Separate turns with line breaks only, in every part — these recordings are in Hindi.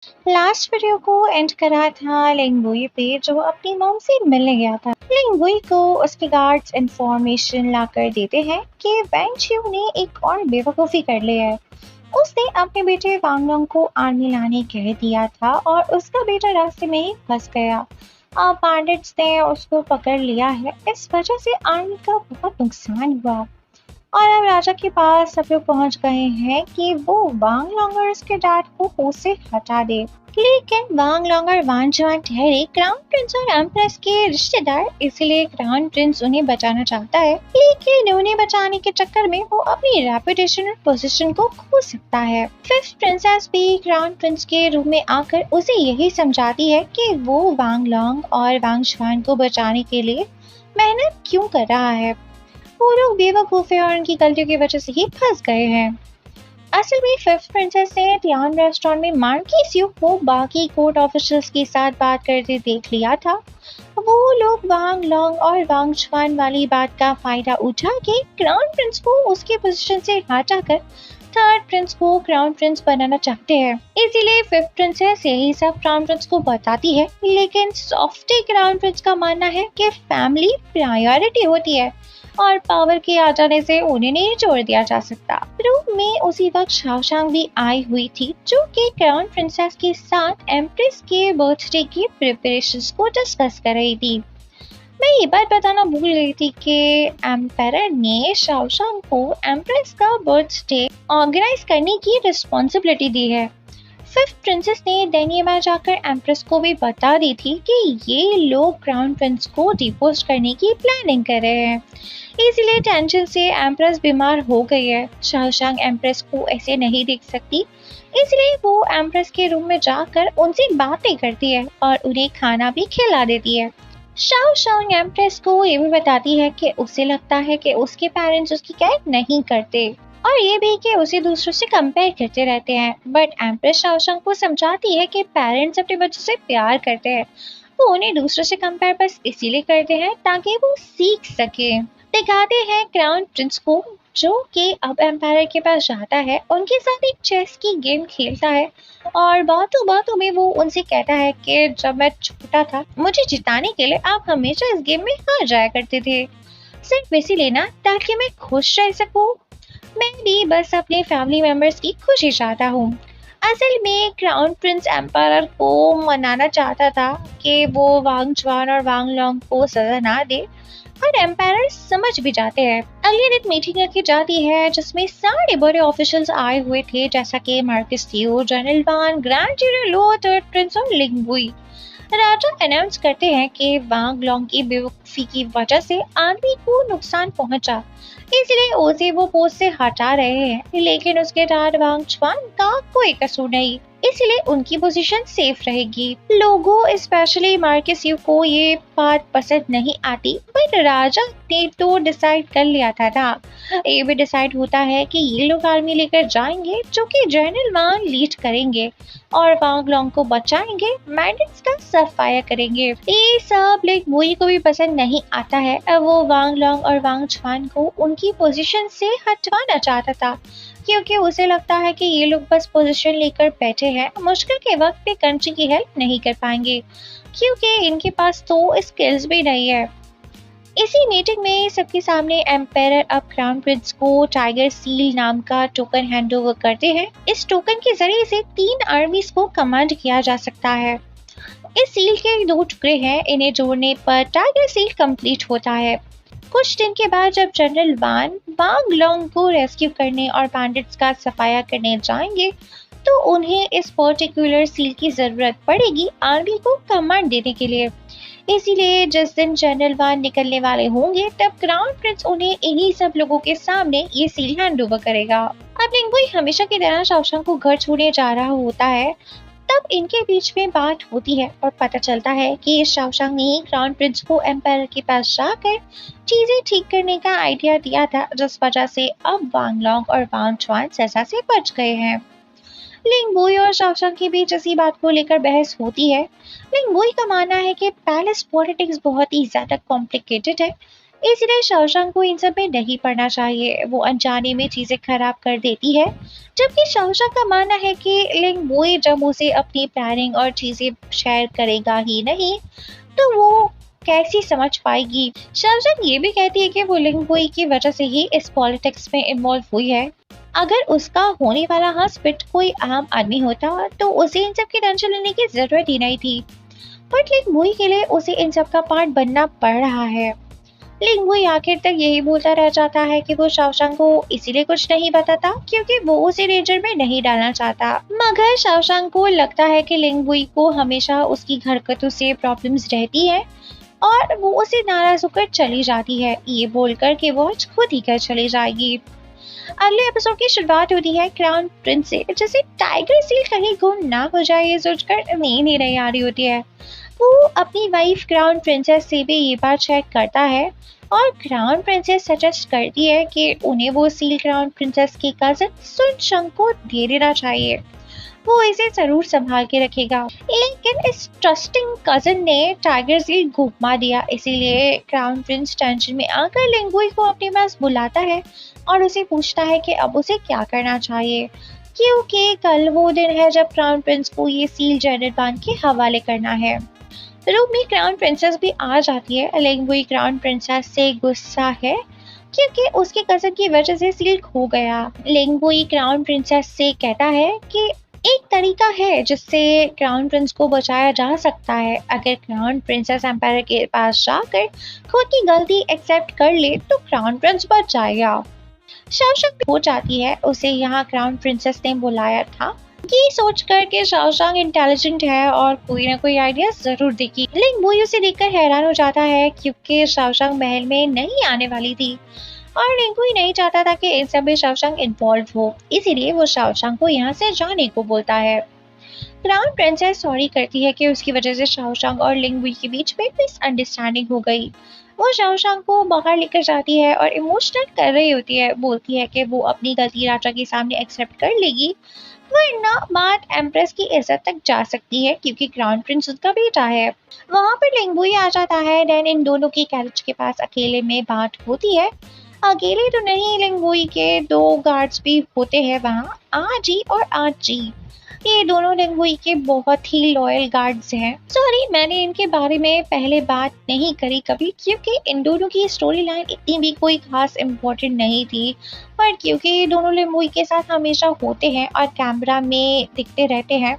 लास्ट वीडियो को एंड करा था लिंगुई पे जो अपनी मॉम से मिलने गया था। लिंगुई को उसके गार्ड्स इंफॉर्मेशन लाकर देते हैं कि वैंग चिऊ ने एक और बेवकूफ़ी कर ली है। उसने अपने बेटे वांगलोंग को आर्मी लाने कह दिया था और उसका बेटा रास्ते में ही फंस गया। अब पैंडिट्स ने उसको पकड़ लिया है। इस वजह से आर्मी का बहुत नुकसान हुआ और अब राजा के पास सब लोग पहुंच गए हैं कि वो वांग लॉन्ग और उसके डैड को पोस्ट से हटा दे। लेकिन वांग लॉन्ग और वांग जुआन ठहरे क्राउन प्रिंस और एम्प्रेस के रिश्तेदार, इसलिए क्राउन प्रिंस उन्हें बचाना चाहता है। लेकिन उन्हें बचाने के चक्कर में वो अपनी रेपुटेशन और पोजीशन को खो सकता है। फिफ्थ प्रिंसेस भी क्राउन प्रिंस के रूम में आकर उसे यही समझाती है कि वो वांग लॉन्ग और वांग जुआन को बचाने के लिए मेहनत क्यों कर रहा है। वो लोग बेवकूफ़ हैं और उनकी गलतियों की वजह से ही फंस गए हैं। असल में फिफ्थ प्रिंसेस ने टियान रेस्टोरेंट में मार्किस यू को बाकी कोर्ट ऑफिशियल्स के साथ बात करते देख लिया था। वो लोग वांग लॉन्ग और वांग जुआन वाली बात का फायदा उठा के क्राउन प्रिंस को उसके पोजीशन से हटाकर थर्ड प्रिंस को क्राउन प्रिंस बनाना चाहते हैं। इसीलिए फिफ्थ प्रिंसेस यही सब क्राउन प्रिंस को बताती है। लेकिन सॉफ्टी क्राउन प्रिंस का मानना है कि फैमिली प्रायोरिटी होती है और पावर के आ जाने से उन्हें नहीं छोड़ दिया जा सकता। रूम में उसी वक्त शाओशांग भी आई हुई थी जो कि क्राउन प्रिंसेस के साथ एम्प्रेस के बर्थडे की प्रिपरेशंस को डिस्कस कर रही थी। मैं ये बात बताना भूल गई थी कि एम्पायर ने शाओशांग को एम्प्रेस का बर्थडे ऑर्गेनाइज करने की रिस्पॉन्सिबिलिटी दी है। फिफ्थ प्रिंसेस ने देनिया में जाकर एम्प्रेस को भी बता दी थी कि ये लोग क्राउन प्रिंस को डिपोस्ट करने की प्लानिंग कर रहे हैं। इसीलिए टेंशन से एम्प्रेस बीमार हो गई है। शाओशांग एम्प्रेस को ऐसे नहीं देख सकती, इसलिए वो एम्प्रेस के रूम में जाकर उनसे बातें करती है और उन्हें खाना भी खिला देती है। शाओशांग एम्प्रेस को ये भी बताती है कि उसे लगता है कि उसके पेरेंट्स उसकी केयर नहीं करते और ये भी कि उसे दूसरों से कंपेयर करते रहते हैं। बट एम्प्रेस शाओशांग को समझाती है कि पेरेंट्स अपने बच्चों से प्यार करते हैं, वो उन्हें दूसरों से कंपेयर बस इसीलिए करते हैं ताकि वो सीख सके। दिखाते हैं क्राउन प्रिंस को जो कि अब एम्पायर के पास जाता है, उनके साथ एक चेस की गेम खेलता है और बातों बातों में वो उनसे कहता है कि जब मैं छोटा था मुझे जिताने के लिए आप हमेशा इस गेम में हार जाया करते थे, सिर्फ इसीलिए ना ताकि मैं खुश रह सकूं। मैं भी बस अपने फैमिली मेंबर्स की खुशी चाहता हूँ। असल में क्राउन प्रिंस एम्पायर को मनाना चाहता था कि वो वांग जुआन और वांग लॉन्ग को सजा ना दे और एम्पायर समझ भी जाते हैं। अगले दिन मीटिंग रखी जाती है जिसमें सारे बड़े ऑफिशियल्स आए हुए थे जैसा कि मार्किस लियो, जनरल वान, ग्रैंड जीरो लो, थर्ड प्रिंस और लिंगुई। राजा अनाउंस करते हैं कि वांग लॉन्ग की बेवकूफी की वजह से आर्मी को नुकसान पहुंचा, इसलिए उसे वो पोस्ट से हटा रहे हैं। लेकिन उसके डैड वांग जुआन का कोई कसूर नहीं, इसलिए उनकी पोजीशन सेफ रहेगी। लोगों स्पेशली मार्किस यू को ये बात पसंद नहीं आती, बट राजा ने तो डिसाइड कर लिया था ना। ये भी डिसाइड होता है कि ये लोग आर्मी लेकर जाएंगे जो कि जनरल वांग लीड करेंगे और वांग लॉन्ग को बचाएंगे, मैंडेट्स का सफाया करेंगे। ये सब लिंगुई को भी पसंद नहीं आता है। अब वो वांग लॉन्ग और वांग जुआन को उनकी पोजीशन से हटवाना चाहता था क्योंकि उसे लगता है कि ये लोग बस पोजीशन लेकर बैठे हैं, मुश्किल के वक्त पे कंट्री की हेल्प नहीं कर पाएंगे क्योंकि इनके पास तो स्किल्स भी नहीं है। इसी मीटिंग में सबके सामने एम्पायर अब क्राउन प्रिंस को टाइगर सील नाम का टोकन हैंड ओवर करते हैं। इस टोकन के जरिए से 3 आर्मीज को कमांड किया जा सकता है। इस सील के 2 टुकड़े हैं, इन्हें जोड़ने पर टाइगर सील कंप्लीट होता है। कुछ दिन के बाद जब जनरल वान वांग लॉन्ग को रेस्क्यू करने और पैंडिट्स का सफाया करने जाएंगे तो उन्हें इस पर्टिकुलर सील की जरूरत पड़ेगी आर्मी को कमांड देने के लिए। इसीलिए जिस दिन जनरल वान निकलने वाले होंगे तब क्राउन प्रिंस उन्हें इन्हीं सब लोगों के सामने ये सील हैंड ओवर करेगा। अब लिंगुई हमेशा की तरह शाओशांग को घर छोड़ने जा रहा होता है, तब इनके बीच में बात होती है और पता चलता है कि शाओशांग ने क्राउन प्रिंस को एम्पायर के पास जाकर चीजें ठीक करने का आइडिया दिया था, जिस वजह से अब वांग लॉन्ग और वांग जुआन सजा से बच गए हैं। लिंगुई और शाओशांग के बीच इसी बात को लेकर बहस होती है। लिंगुई का मानना है कि पैलेस पॉलिटिक्स बहुत ही ज्यादा कॉम्प्लिकेटेड है, इसलिए शाओशंग को इन सब में नहीं पड़ना चाहिए, वो अनजाने में चीजें खराब कर देती है। जबकि शाओशंग का मानना है कि लिंग बोई जब उसे अपनी प्लानिंग और चीजें शेयर करेगा ही नहीं तो वो कैसी समझ पाएगी। शाओशंग ये भी कहती है कि वो लिंग बोई की वजह से ही इस पॉलिटिक्स में इन्वॉल्व हुई है। अगर उसका होने वाला हस्बैंड कोई आम आदमी होता तो उसे इन सब की टेंशन लेने की जरूरत ही नहीं थी, बट लिंग बोई के लिए उसे इन सब का पार्ट बनना पड़ रहा है। लेकिन वो आखिर तक यही बोलता रह जाता है कि वो शाओशंग को इसीलिए कुछ नहीं बताता क्योंकि वो उसे डेंजर में नहीं डालना चाहता। मगर शाओशंग को लगता है कि लिंग बुई को हमेशा उसकी हरकतों से प्रॉब्लम्स रहती है और वो उसे नाराज होकर चली जाती है, ये बोलकर कि वो आज खुद ही घर चली जाएगी। अगले एपिसोड की शुरुआत होती है क्राउन प्रिंस से, जैसे टाइगर सील कहीं गुम ना हो जाए ये सोचकर नींद ही नहीं आ रही होती है। वो अपनी वाइफ क्राउन प्रिंसेस से भी ये बात चेक करता है और क्राउन प्रिंसेस सजेस्ट करती है कि उन्हें वो सील क्राउन प्रिंसेस की कजन सुन शंग को दे देना चाहिए, वो इसे जरूर संभाल के रखेगा। लेकिन इस ट्रस्टिंग कजन ने टाइगर सील घुमा दिया, इसीलिए क्राउन प्रिंस टेंशन में आकर लिंगुई को अपने पास बुलाता है और उसे पूछता है कि अब उसे क्या करना चाहिए, क्योंकि कल वो दिन है जब क्राउन प्रिंस को ये सील जेनेट के हवाले करना है। रूम में क्राउन प्रिंसेस भी आ जाती है, लेकिन वही क्राउन प्रिंसेस से गुस्सा है क्योंकि उसके कजन की वजह से सील खो गया। लेकिन वही क्राउन प्रिंसेस से कहता है कि एक तरीका है जिससे क्राउन प्रिंस को बचाया जा सकता है, अगर क्राउन प्रिंसेस एम्पायर के पास जाकर खुद की गलती एक्सेप्ट कर ले तो क्राउन प्रिंस बच जाएगा। शाओशंग हो जाती है, उसे यहाँ क्राउन प्रिंसेस ने बुलाया था ये सोच कर के शाओशंग इंटेलिजेंट है और कोई ना कोई आइडिया जरूर देगी। लेकिन वो उसे देखकर हैरान हो जाता है क्योंकि शाओशंग महल में नहीं आने वाली थी और लिंगु ही नहीं चाहता था कि इन सब में शाओशंग इन्वॉल्व हो, इसीलिए वो शाओशंग को यहाँ से जाने को बोलता है। क्राउन प्रिंसेस सॉरी करती है कि उसकी वजह से शाओशंग और लिंगुई के बीच में मिसअंडरस्टैंडिंग हो गई। वो शाओशंग को बाहर लेकर जाती है और इमोशनल कर रही होती है, बोलती है कि वो अपनी गलती राजा के सामने एक्सेप्ट कर लेगी वरना बात एम्प्रेस की इज्जत तक जा सकती है क्योंकि क्राउन प्रिंस उसका बेटा है। वहां पर लिंगुई आ जाता है, देन इन दोनों की कैरेज के पास अकेले में बात होती है। अकेले तो नहीं, लिंगुई के दो गार्ड्स भी होते हैं वहाँ, आजी और आजी। ये दोनों लिंगुई के बहुत ही लॉयल गार्ड्स हैं। सॉरी मैंने इनके बारे में पहले बात नहीं करी कभी क्योंकि इन दोनों की स्टोरी लाइन इतनी भी कोई खास इम्पोर्टेंट नहीं थी, पर क्योंकि ये दोनों लिंगुई के साथ हमेशा होते हैं और कैमरा में दिखते रहते हैं,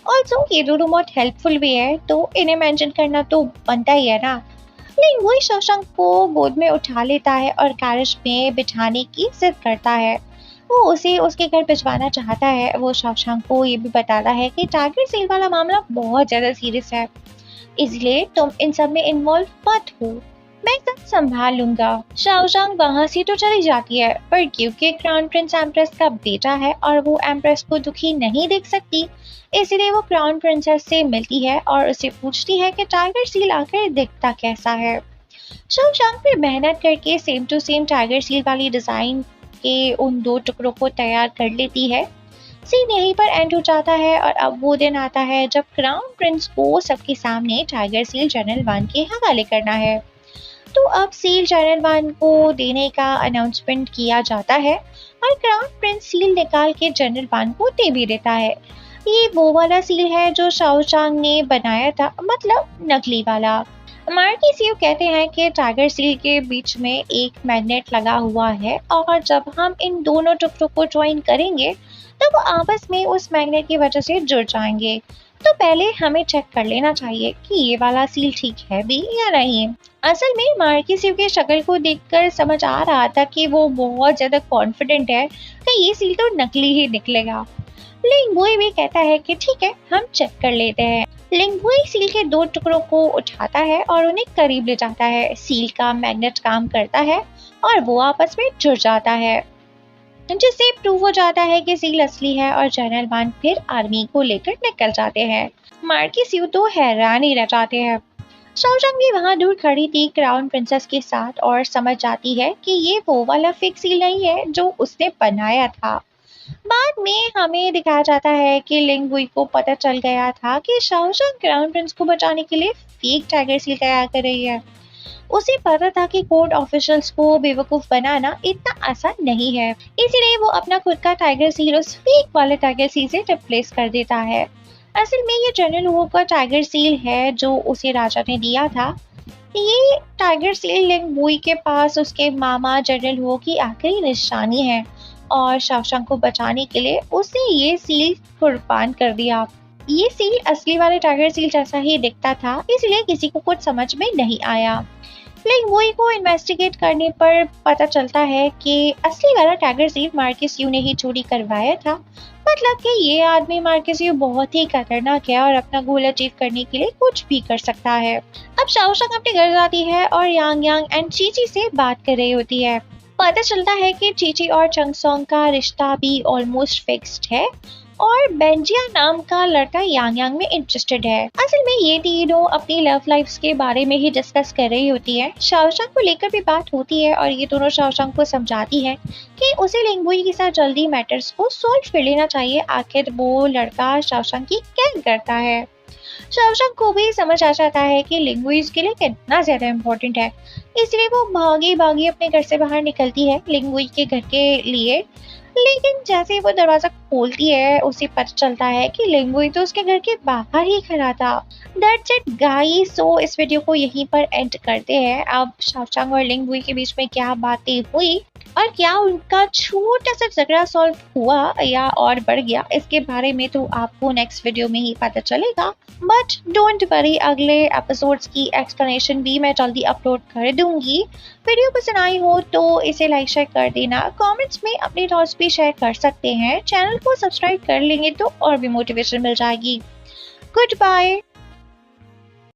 ऑल्सो ये दोनों बहुत हेल्पफुल भी है तो इन्हें मेंशन करना तो बनता ही है ना। लिंगुई शाओशंग को गोद में उठा लेता है और कैरेज में बिठाने की जिद करता है, वो उसे उसके घर भिजवाना चाहता है। वो शाओशंग को ये भी बताता है कि टाइगर सील वाला मामला बहुत ज्यादा सीरियस है, इसलिए तुम इन सब में इन्वॉल्व मत हो, मैं सब संभाल लूंगा। शाओशंग वहां से तो चली जाती है, पर क्योंकि क्राउन प्रिंस एम्प्रेस का बेटा है और वो एम्प्रेस को दुखी नहीं देख सकती, इसलिए वो क्राउन प्रिंसेस से मिलती है और उसे पूछती है कि टाइगर सील आखिर दिखता कैसा है। शाओशंग फिर मेहनत करके same to same tiger seal वाली डिजाइन के उन दो टुकड़ों को तैयार कर लेती है। सीन यहीं पर एंड हो जाता है और अब वो दिन आता है जब क्राउन प्रिंस को सबके सामने टाइगर सील चैनल 1 के हवाले करना है। तो अब सील चैनल 1 को देने का अनाउंसमेंट किया जाता है और क्राउन प्रिंस सील निकाल के चैनल 1 को दे भी देता है। ये वो वाला सील है जो शाओशंग ने बनाया था, मतलब नकली वाला। मार्की सीव कहते हैं कि टाइगर सील के बीच में एक मैग्नेट लगा हुआ है और जब हम इन दोनों टुकड़ों को ज्वाइन करेंगे तो वो आपस में उस मैग्नेट की वजह से जुड़ जाएंगे। तो पहले हमें चेक कर लेना चाहिए कि ये वाला सील ठीक है भी या नहीं। असल में मार्की सीव की शक्ल को देखकर समझ आ रहा था कि वो बहुत ज्यादा कॉन्फिडेंट है कि ये सील तो नकली ही निकलेगा। लिंगुई भी कहता है कि ठीक है हम चेक कर लेते हैं। लिंगुई सील के दो टुकड़ों को उठाता है और उन्हें करीब ले जाता है। सील का मैग्नेट काम करता है और वो आपस में जुड़ जाता है, जिससे प्रूव हो जाता है कि सील असली है और जनरल 1 फिर आर्मी को लेकर निकल जाते हैं। मार्की सीव तो हैरान ही रह जाते हैं। शाओशंग भी वहां दूर खड़ी थी क्राउन प्रिंसेस के साथ और समझ जाती है कि ये वो वाला फेक सील नहीं है जो उसने बनाया था। बाद में हमें दिखाया जाता है कि लिंगुई को पता चल गया था कि शाओशंग क्राउन प्रिंस को बचाने के लिए फेक टाइगर सील तैयार कर रही है। उसे पता था कि कोर्ट ऑफिशियल्स को बेवकूफ बनाना इतना आसान नहीं है, इसीलिए वो अपना खुद का टाइगर सील उस फेक वाले टाइगर सील से रिप्लेस कर देता है। असल में ये जनरल हू का टाइगर सील है जो उसे राजा ने दिया था। ये टाइगर सील लिंग वुई के पास उसके मामा जनरल हू की आखिरी निशानी है और शाओशंग को बचाने के लिए उसने ये सील कुर्बान कर दिया। ये सील असली वाले टाइगर सील जैसा ही दिखता था, इसलिए किसी को कुछ समझ में नहीं आया। लेकिन वही को इन्वेस्टिगेट करने पर पता चलता है कि असली वाला टाइगर सील मार्कस यू ने ही चोरी करवाया था। मतलब कि ये आदमी मार्कस यू बहुत ही खतरनाक है और अपना गोल अचीव करने के लिए कुछ भी कर सकता है। अब शाओशंग अपने घर जाती है और यांग यांग एंड चीची से बात कर रही होती है। पता चलता है कि चीची और चंगसोंग का रिश्ता भी ऑलमोस्ट फिक्स्ड है और बेंजिया नाम का लड़का यांग यांग में इंटरेस्टेड है। असल में ये तीनों अपनी लव लाइफ्स के बारे में ही डिस्कस कर रही होती है। शाओशंग को लेकर भी बात होती है और ये दोनों शाओशंग को समझाती है कि उसे लिंगवुई के साथ जल्दी मैटर्स को सॉल्व कर लेना चाहिए, आखिर वो लड़का शाओशंग की केयर करता है। शाओशंग को भी समझ आ जाता है कि लिंगवुई उसके लिए कितना ज्यादा इम्पोर्टेंट है, इसलिए वो भागी भागी अपने घर से बाहर निकलती है लिंगवुई के घर के लिए। लेकिन जैसे ही वो दरवाजा खोलती है उसे पता चलता है कि लिंगुई तो उसके घर के बाहर ही खड़ा था। दैट्स इट गाइस, सो इस वीडियो को यहीं पर एंड करते हैं। अब शाओशंग और लिंगुई के बीच में क्या बातें हुई और क्या उनका छोटा सा झगड़ा सॉल्व हुआ या और बढ़ गया, इसके बारे में तो आपको नेक्स्ट वीडियो में ही पता चलेगा। बट डोंट वरी, अगले एपिसोड्स की एक्सप्लेनेशन भी मैं जल्दी अपलोड कर दूंगी। वीडियो पसंद आई हो तो इसे लाइक शेयर कर देना, कमेंट्स में अपने थॉट्स भी शेयर कर सकते हैं। चैनल को सब्सक्राइब कर लेंगे तो और भी मोटिवेशन मिल जाएगी। Good bye.